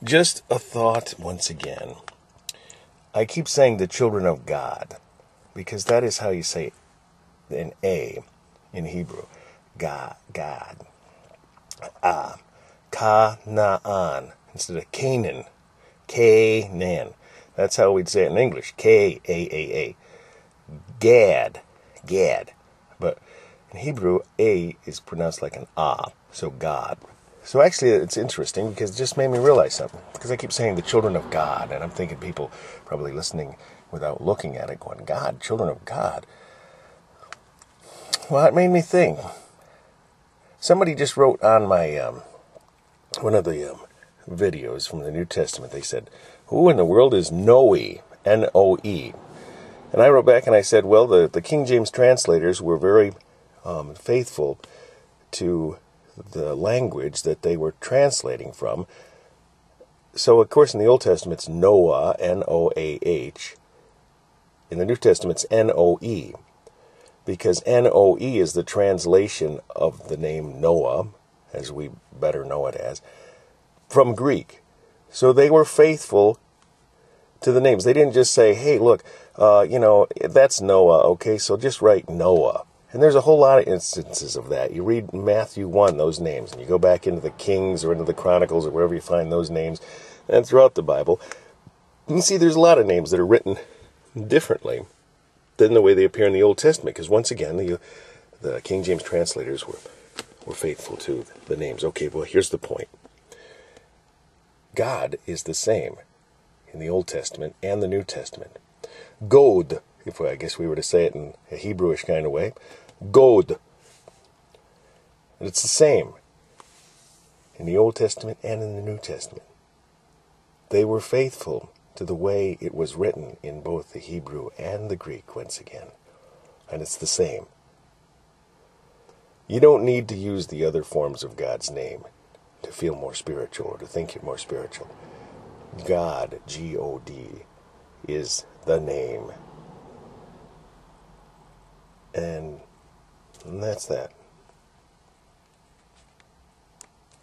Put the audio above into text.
Just a thought once again. I keep saying the children of God, because that is how you say an A in Hebrew. God. Canaan instead of Canaan. Canaan. That's how we'd say it in English. K-A-A-A. Gad. But in Hebrew, A is pronounced like an Ah. So God. So actually, it's interesting because it just made me realize something. Because I keep saying the children of God, and I'm thinking people probably listening without looking at it going, God, children of God. Well, it made me think. Somebody just wrote on my, one of the videos from the New Testament, they said, who in the world is Noe? N-O-E. And I wrote back and I said, well, the King James translators were very faithful to the language that they were translating from. So, of course, in the Old Testament, it's Noah, N-O-A-H. In the New Testament, it's N-O-E. Because N-O-E is the translation of the name Noah, as we better know it as, from Greek. So they were faithful to the names. They didn't just say, hey, look, that's Noah, okay, so just write Noah. And there's a whole lot of instances of that. You read Matthew 1, those names, and you go back into the Kings or into the Chronicles or wherever you find those names, and throughout the Bible, you see there's a lot of names that are written differently than the way they appear in the Old Testament. Because once again, the King James translators were faithful to the names. Okay, well, here's the point. God is the same in the Old Testament and the New Testament. God, if I guess we were to say it in a Hebrewish kind of way, God. And it's the same in the Old Testament and in the New Testament. They were faithful to the way it was written in both the Hebrew and the Greek once again. And it's the same. You don't need to use the other forms of God's name to feel more spiritual or to think you're more spiritual. God, G-O-D, is the name. And that's that.